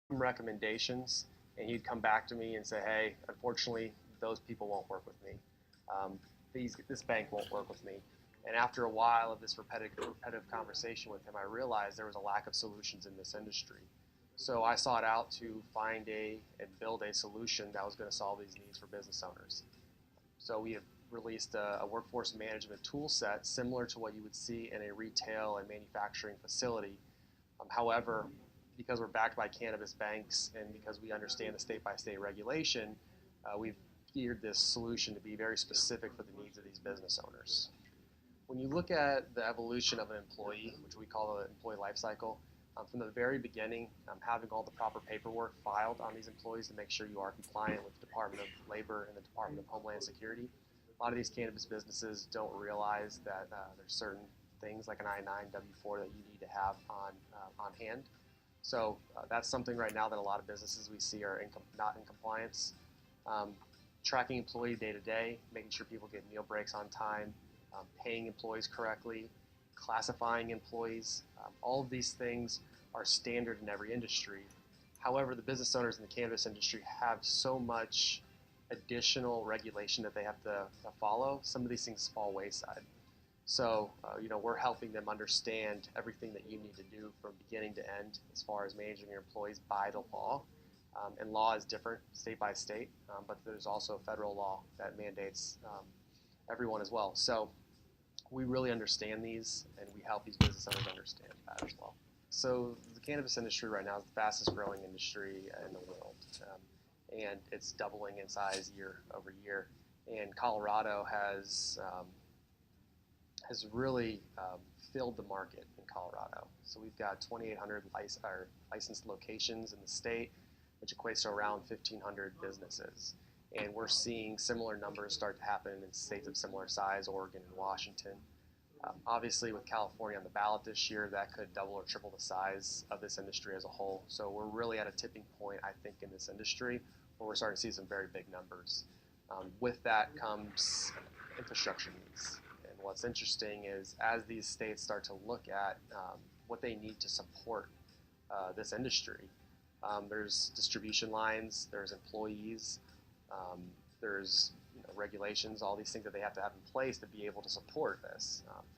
recommendations, and he'd come back to me and say, hey, unfortunately, those people won't work with me. This bank won't work with me. And after a while of this repetitive conversation with him, I realized there was a lack of solutions in this industry. So I sought out to find and build a solution that was going to solve these needs for business owners. So we have released a workforce management tool set similar to what you would see in a retail and manufacturing facility. However, because we're backed by cannabis banks and because we understand the state-by-state regulation, we've geared this solution to be very specific for the needs of these business owners. When you look at the evolution of an employee, which we call the employee life cycle, from the very beginning, having all the proper paperwork filed on these employees to make sure you are compliant with the Department of Labor and the Department of Homeland Security. A lot of these cannabis businesses don't realize that there's certain things like an I-9 W-4 that you need to have on hand. So that's something right now that a lot of businesses we see are not in compliance. Tracking employee day to day, making sure people get meal breaks on time, paying employees correctly, classifying employees. All of these things are standard in every industry. However, the business owners in the cannabis industry have so much additional regulation that they have to follow. Some of these things fall wayside. So, we're helping them understand everything that you need to do from beginning to end as far as managing your employees by the law. And law is different state by state, but there's also federal law that mandates everyone as well. So we really understand these, and we help these business owners understand that as well. So the cannabis industry right now is the fastest growing industry in the world, and it's doubling in size year over year. And Colorado has really filled the market in Colorado. So we've got 2,800 licensed locations in the state, which equates to around 1,500 businesses. And we're seeing similar numbers start to happen in states of similar size, Oregon and Washington. Obviously, with California on the ballot this year, that could double or triple the size of this industry as a whole. So we're really at a tipping point, I think, in this industry where we're starting to see some very big numbers. With that comes infrastructure needs. And what's interesting is as these states start to look at what they need to support this industry, there's distribution lines, there's employees, there's regulations, all these things that they have to have in place to be able to support this. For